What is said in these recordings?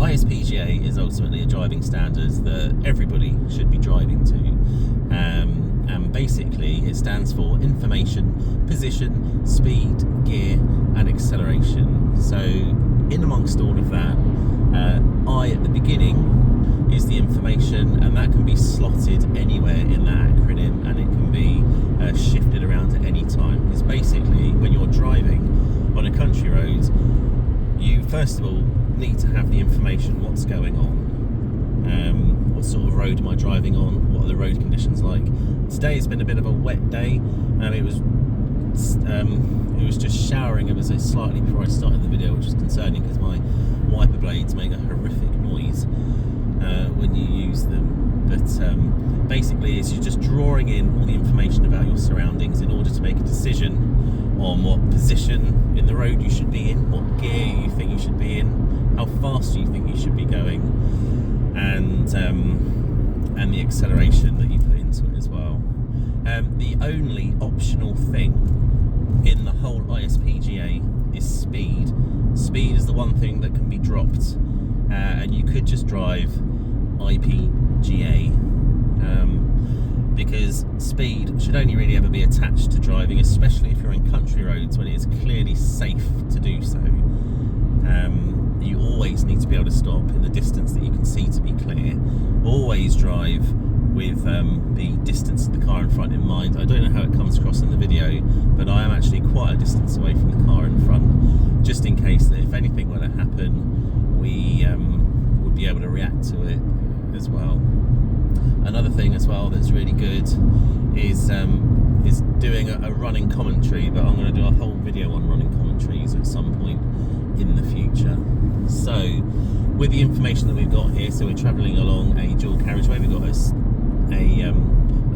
ISPGA is ultimately a driving standard that everybody should be driving to, and basically it stands for information, position, speed, gear and acceleration. So in amongst all of that, I at the beginning is the information, and that can be slotted anywhere in that acronym, and it can be shifted around at any time. Because basically when you're driving on a country road, you first of all need to have the information, what's going on, what sort of road am I driving on, what are the road conditions like. Today it's been a bit of a wet day, and it was just showering ever so slightly before I started the video, which was concerning because my wiper blades make a horrific noise when you use them. But basically it's you're just drawing in all the information about your surroundings in order to make a decision on what position in the road you should be in, what gear you think you should be in, how fast you think you should be going, and the acceleration that you put into it as well. The only optional thing in the whole ISPGA is speed. Speed is the one thing that can be dropped, and you could just drive IPGA, because speed should only really ever be attached to driving, especially if you're in country roads when it is clearly safe to do so. You always need to be able to stop in the distance that you can see to be clear. Always drive with the distance of the car in front in mind. I don't know how it comes across in the video, but I am actually quite a distance away from the car in front, just in case that if anything were to happen, we would be able to react to it as well. Another thing as well that's really good is doing a running commentary, but I'm going to do a whole video on running commentaries at some point in the future. So with the information that we've got here, so we're travelling along a dual carriageway. We've got a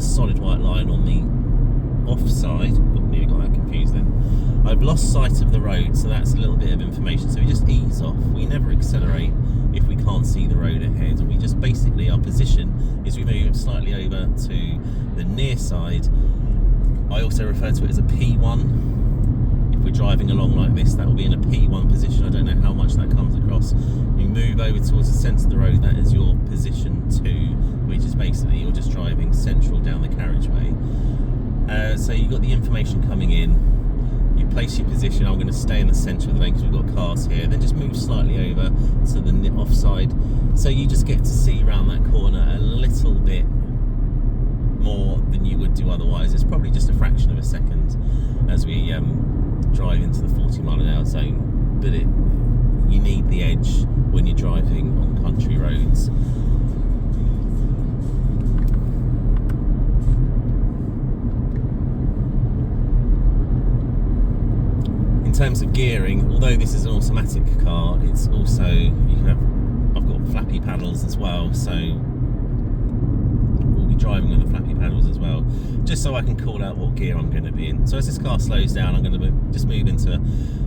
solid white line on the offside. Nearly got that confused then. I've lost sight of the road, so that's a little bit of information. So we just ease off. We never accelerate if we can't see the road ahead, and we just basically, our position is we move slightly over to the near side. I also refer to it as a P1. If we're driving along like this, that will be in a P1 position. I don't know how much that comes across. You move over towards the centre of the road, that is your position 2, which is basically you're just driving central down the carriageway. So you've got the information coming in, you place your position. I'm going to stay in the centre of the lane because we've got cars here, then just move slightly over to the offside, so you just get to see around that corner a little bit more than you would do otherwise. It's probably just a fraction of a second as we drive into the 40-mile-an-hour zone, but you need the edge when you're driving on country roads. In terms of gearing, although this is an automatic car, it's also, I've got flappy paddles as well, so we'll be driving with the flappy paddles as well, just so I can call out what gear I'm going to be in. So as this car slows down, I'm going to just move into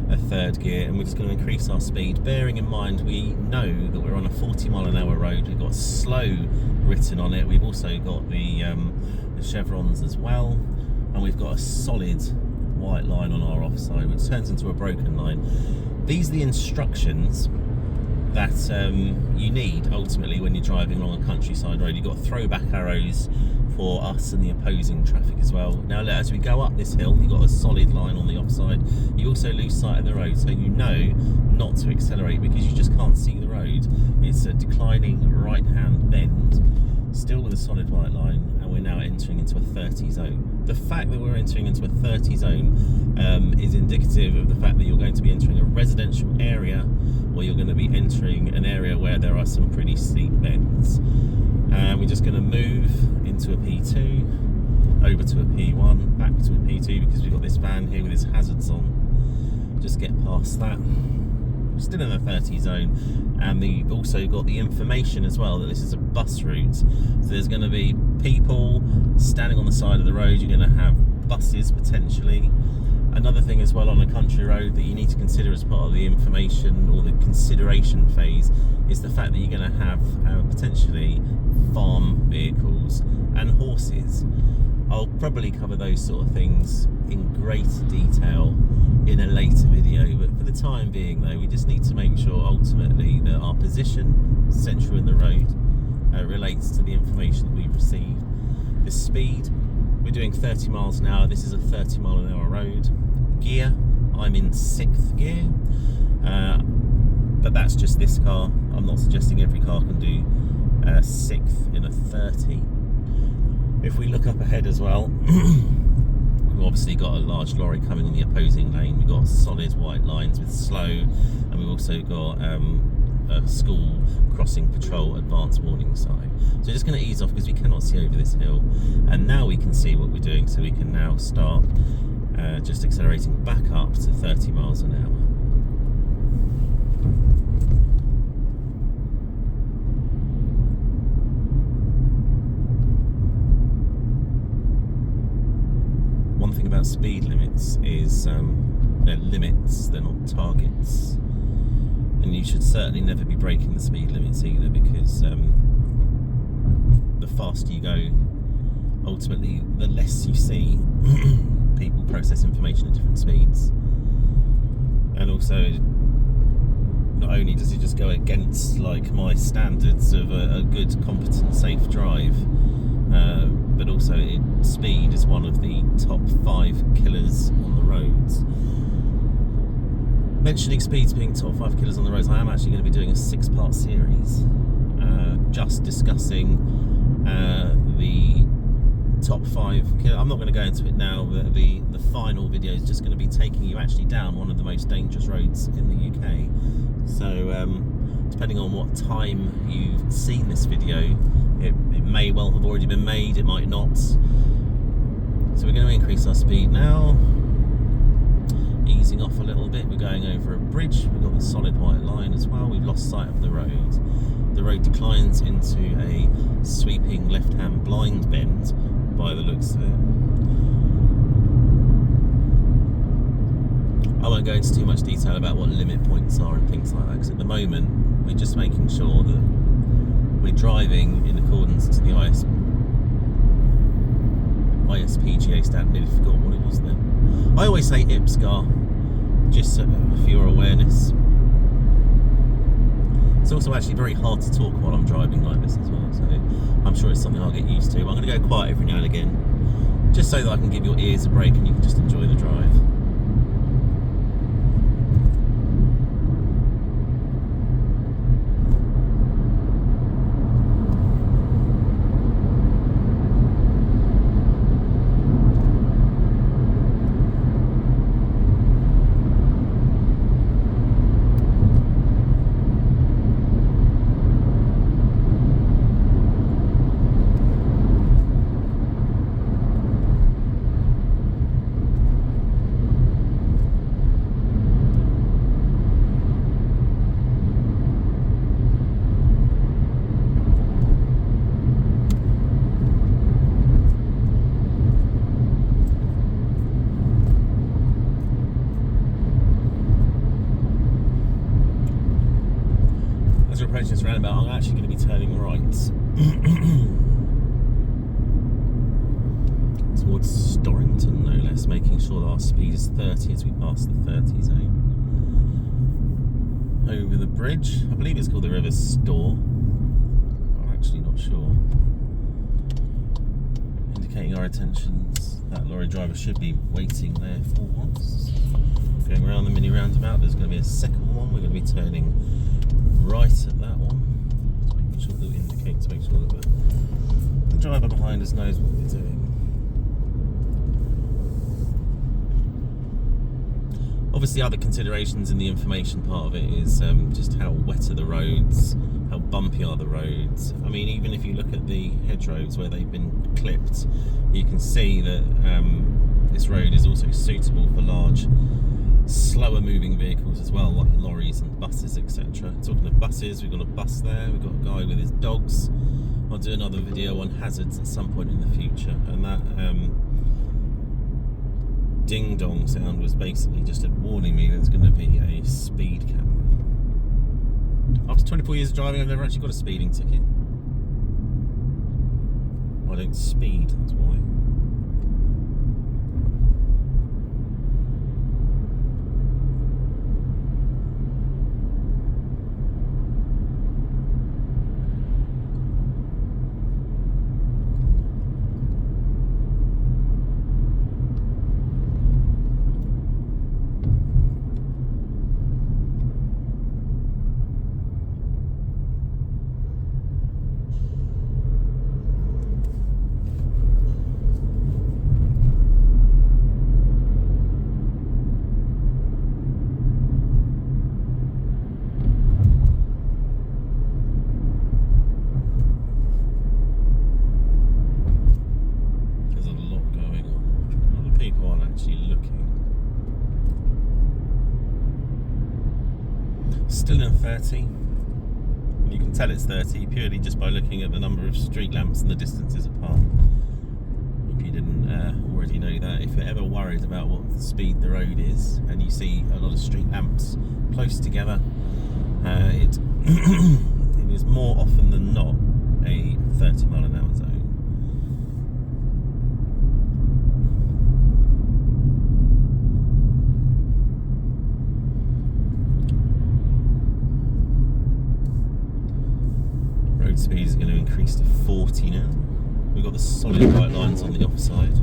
a third gear, and we're just going to increase our speed, bearing in mind we know that we're on a 40-mile-an-hour road. We've got slow written on it. We've also got the chevrons as well, and we've got a solid white line on our offside, which turns into a broken line. These are the instructions that you need ultimately when you're driving along a countryside road. You've got throwback arrows for us and the opposing traffic as well. Now as we go up this hill, you've got a solid line on the offside. You also lose sight of the road, so you know not to accelerate because you just can't see the road. It's a declining right hand bend, still with a solid white line, and we're now entering into a 30 zone. The fact that we're entering into a 30 zone is indicative of the fact that you're going to be entering a residential area, or you're going to be entering an area where there are some pretty steep bends. We're just going to move into a P2, over to a P1, back to a P2, because we've got this van here with its hazards on. Just get past that. Still in the 30 zone, and we've also got the information as well that this is a bus route, so there's going to be people standing on the side of the road. You're going to have buses potentially. Another thing as well on a country road that you need to consider as part of the information or the consideration phase is the fact that you're going to have potentially farm vehicles and horses. I'll probably cover those sort of things in great detail in a later video, but for the time being though, we just need to make sure ultimately that our position central in the road relates to the information that we've received. The speed, we're doing 30 miles an hour. This is a 30 mile an hour road. Gear, I'm in 6th gear, but that's just this car. I'm not suggesting every car can do 6th in a 30. If we look up ahead as well, we've obviously got a large lorry coming on the opposing lane. We've got solid white lines with slow, and we've also got a school crossing patrol advance warning sign. So we're just going to ease off because we cannot see over this hill, and now we can see what we're doing, so we can now start just accelerating back up to 30 miles an hour. One thing about speed limits is they're limits, they're not targets, and you should certainly never be breaking the speed limits either, because the faster you go, ultimately the less you see. People process information at different speeds, and also not only does it just go against like my standards of a good, competent, safe drive, but also speed is one of the top 5 killers on the roads. Mentioning speeds being top 5 killers on the roads, I am actually going to be doing a 6-part series just discussing the top 5 killers. I'm not going to go into it now, but the final video is just going to be taking you actually down one of the most dangerous roads in the UK. So depending on what time you've seen this video, it may well have already been made, it might not. So we're going to increase our speed now, easing off a little bit. We're going over a bridge, we've got the solid white line as well. We've lost sight of the road. The road declines into a sweeping left-hand blind bend by the looks of it. I won't go into too much detail about what limit points are and things like that, because at the moment we're just making sure that we're driving in accordance to the ISPGA standard. Nearly forgot what it was then. I always say ISPGA, just for your awareness. It's also actually very hard to talk while I'm driving like this as well, so I'm sure it's something I'll get used to. I'm going to go quiet every now and again, just so that I can give your ears a break and you can just enjoy the drive. As we're approaching this roundabout, I'm actually going to be turning right towards Storrington, no less, making sure that our speed is 30 as we pass the 30 zone. Over the bridge, I believe it's called the River Store. I'm actually not sure. Indicating our intentions. That lorry driver should be waiting there for us. Going around the mini roundabout, there's going to be a second one. We're going to be turning right at that one. Just making sure that we indicate to make sure that the driver behind us knows what we're doing. Obviously, other considerations in the information part of it is just how wet are the roads, how bumpy are the roads. I mean, even if you look at the hedgerows where they've been clipped, you can see that this road is also suitable for large, slower moving vehicles as well, like lorries and buses, etc. Talking of buses, we've got a bus there, we've got a guy with his dogs. I'll do another video on hazards at some point in the future, and that ding dong sound was basically just warning me there's going to be a speed camera. After 24 years of driving, I've never actually got a speeding ticket. I don't speed, that's why. 30. You can tell it's 30 purely just by looking at the number of street lamps and the distances apart. If you didn't already know that, if you're ever worried about what speed the road is and you see a lot of street lamps close together, it is more often than not a 30 mile an hour zone. Road speed is going to increase to 40 now. We've got the solid white lines on the offside.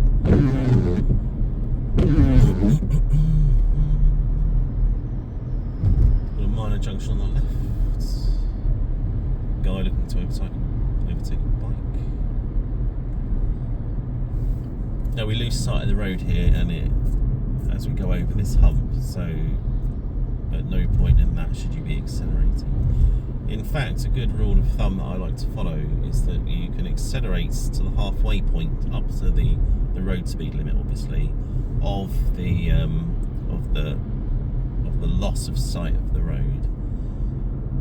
Got a minor junction on the left. Guy looking to overtake a bike. Now we lose sight of the road here, and as we go over this hump, so at no point in that should you be accelerating. In fact, a good rule of thumb that I like to follow is that you can accelerate to the halfway point up to the road speed limit, obviously, of the loss of sight of the road,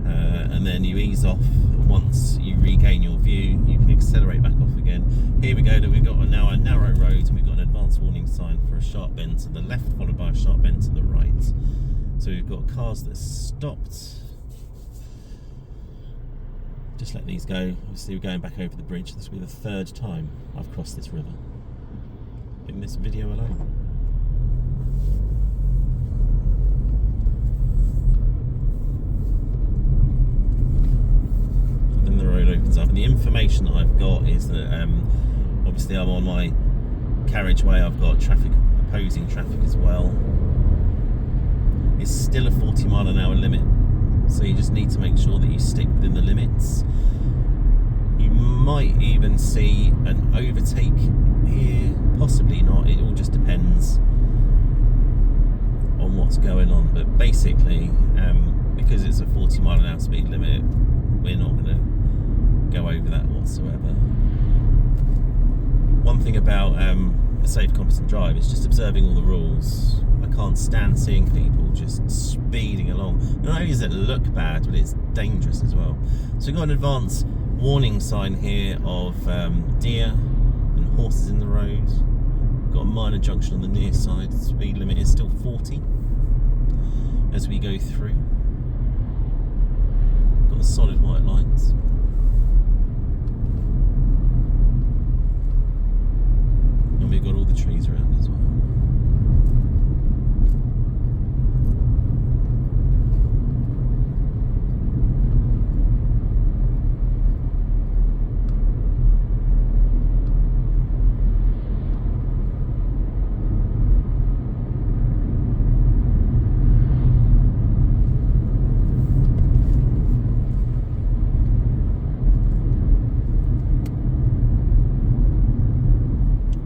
and then you ease off once you regain your view. You can accelerate back off again. Here we go. That we've got now a narrow road, and we've got an advanced warning sign for a sharp bend to the left, followed by a sharp bend to the right. So we've got cars that are stopped. Just let these go. Obviously we're going back over the bridge. This will be the third time I've crossed this river in this video alone. And then the road opens up, and the information that I've got is that obviously I'm on my carriageway. I've got traffic, opposing traffic as well. It's still a 40 mile an hour limit. So you just need to make sure that you stick within the limits. You might even see an overtake here, possibly not. It all just depends on what's going on. But basically, because it's a 40 mile an hour speed limit, we're not going to go over that whatsoever. One thing about a safe, competent drive is just observing all the rules. I can't stand seeing people just speeding along. Not only does it look bad, but it's dangerous as well. So we've got an advanced warning sign here of deer and horses in the road. We've got a minor junction on the near side. The speed limit is still 40 as we go through. Got the solid white lines. And we've got all the trees around as well.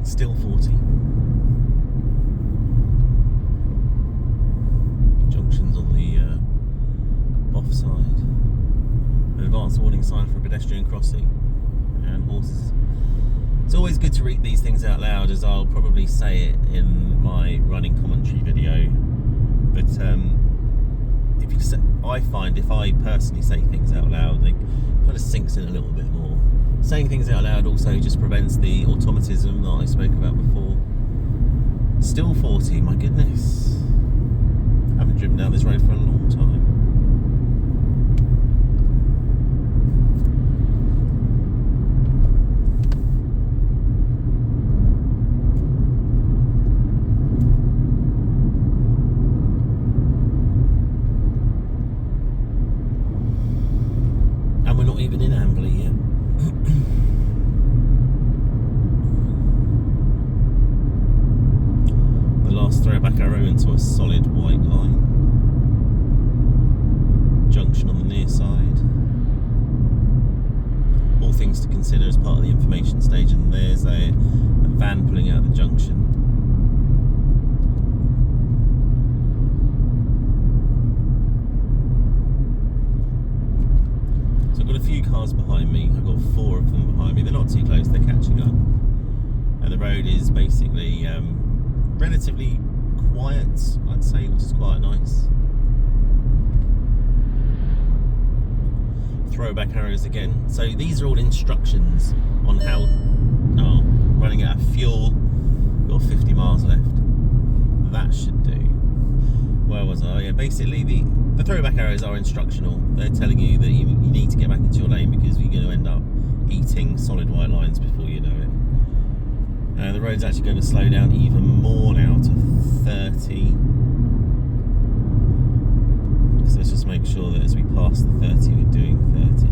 Still 40. Junctions on the offside. An advanced warning sign for a pedestrian crossing and horses. It's always good to read these things out loud, as I'll probably say it in my running commentary video. But if you say, I find if I personally say things out loud, they kind of sinks in a little bit more. Saying things out loud also just prevents the automatism that I spoke about before. Still 40, my goodness. I haven't driven down this road for a long time. And we're not even in Amberley yet. Throw back arrow into a solid white line. Junction on the near side. All things to consider as part of the information stage, and there's a van pulling out of the junction. So I've got a few cars behind me. I've got 4 of them behind me. They're not too close, they're catching up. And the road is basically relatively quiet, I'd say, which is quite nice. throwback arrows again. So these are all instructions on how. Oh, running out of fuel. Got 50 miles left. That should do. Where was I? Yeah, basically the throwback arrows are instructional. They're telling you that you need to get back into your lane because you're going to end up eating solid white lines before you know it. The road's actually going to slow down even more now to 30. So let's just make sure that as we pass the 30, we're doing 30.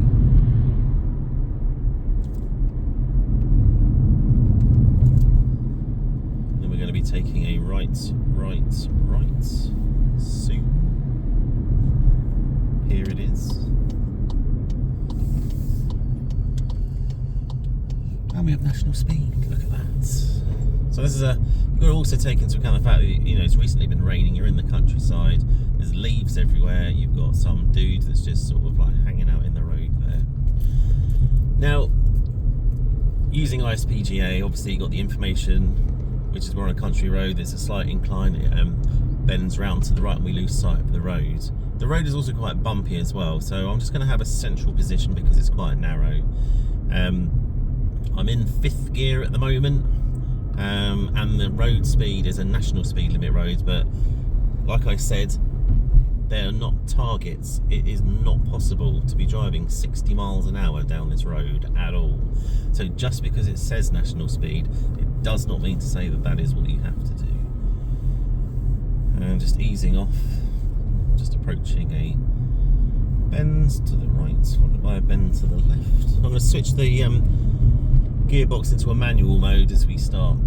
Then we're going to be taking a right soon. Here it is. And we have national speed. Look at that. So this is you've got to also take into account the fact that it's recently been raining. You're in the countryside. There's leaves everywhere. You've got some dude that's just sort of like hanging out in the road there. Now, using ISPGA, obviously you got the information, which is we're on a country road. There's a slight incline. It bends round to the right, and we lose sight of the road. The road is also quite bumpy as well. So I'm just going to have a central position because it's quite narrow. I'm in 5th gear at the moment, and the road speed is a national speed limit road, but like I said, they are not targets. It is not possible to be driving 60 miles an hour down this road at all. So just because it says national speed, it does not mean to say that that is what you have to do. And just easing off, just approaching a bend to the right, followed by a bend to the left. I'm going to switch the gearbox into a manual mode as we start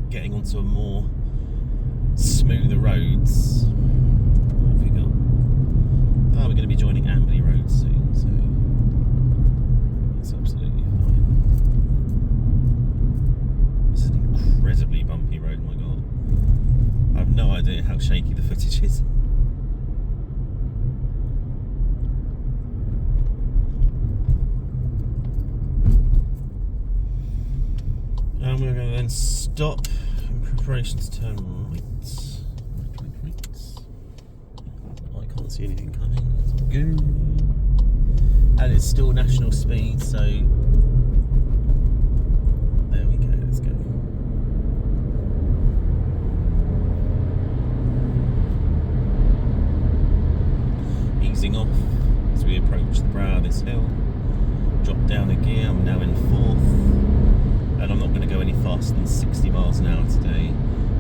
getting onto a more smoother roads. What have we got? Oh, we're going to be joining Amberley Road soon, so that's absolutely fine. This is an incredibly bumpy road, my god. I have no idea how shaky the footage is. And we're going to then stop in preparation to turn right. I can't see anything coming. Let's go. And it's still national speed, so there we go. Let's go. Easing off as we approach the brow of this hill. Drop down a gear. I'm now in 4th. And I'm not going to go any faster than 60 miles an hour today.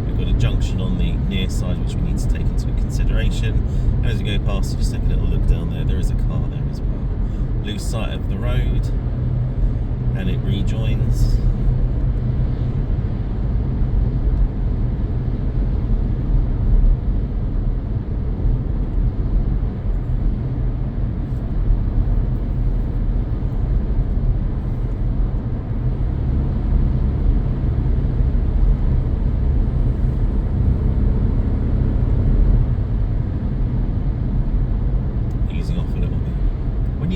We've got a junction on the near side which we need to take into consideration. And as we go past, just take a little look down there. There is a car there as well. Lose sight of the road, and it rejoins.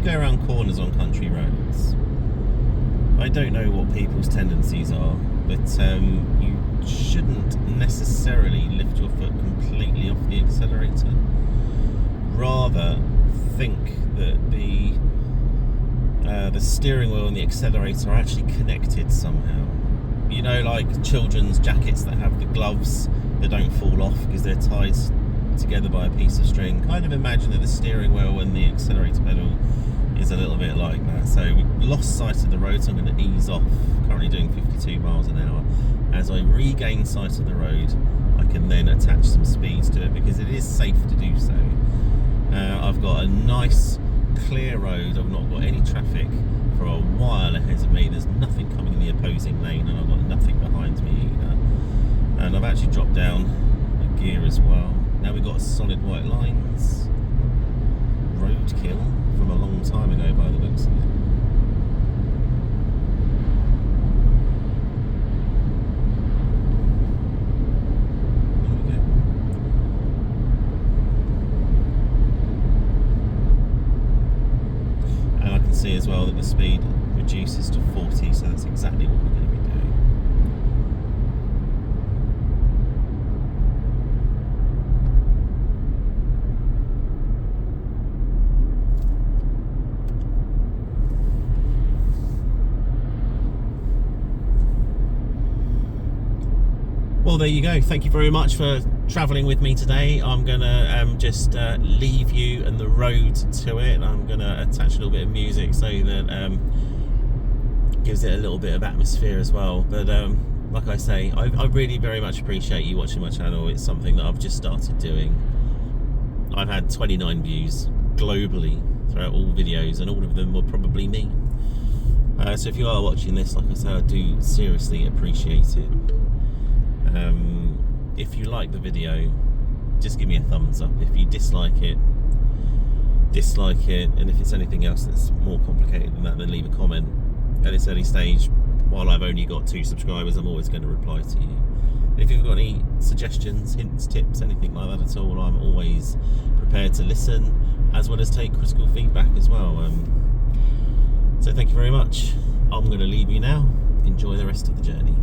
Go around corners on country roads, I don't know what people's tendencies are, but you shouldn't necessarily lift your foot completely off the accelerator. Rather, think that the steering wheel and the accelerator are actually connected somehow. You know, like children's jackets that have the gloves that don't fall off because they're tied together by a piece of string. Kind of imagine that the steering wheel and the accelerator pedal is a little bit like that. So we've lost sight of the road, so I'm going to ease off, currently doing 52 miles an hour. As I regain sight of the road, I can then attach some speeds to it because it is safe to do so. I've got a nice clear road. I've not got any traffic for a while ahead of me. There's nothing coming in the opposing lane, and I've got nothing behind me either. And I've actually dropped down a gear as well. Now we've got solid white lines. Roadkill from a long time ago by the looks of it. There we go. And I can see as well that the speed reduces to 40, so that's exactly what we're going to be doing. well, there you go. Thank you very much for travelling with me today. I'm gonna just leave you and the road to it. I'm gonna attach a little bit of music so that gives it a little bit of atmosphere as well. But like I say, I really very much appreciate you watching my channel. It's something that I've just started doing. I've had 29 views globally throughout all videos, and all of them were probably me. So if you are watching this, like I say, I do seriously appreciate it. If you like the video, just give me a thumbs up. If you dislike it, and if it's anything else that's more complicated than that, then leave a comment. At this early stage, while I've only got 2 subscribers, I'm always going to reply to you. And if you've got any suggestions, hints, tips, anything like that at all, I'm always prepared to listen, as well as take critical feedback as well. So thank you very much. I'm going to leave you now. Enjoy the rest of the journey.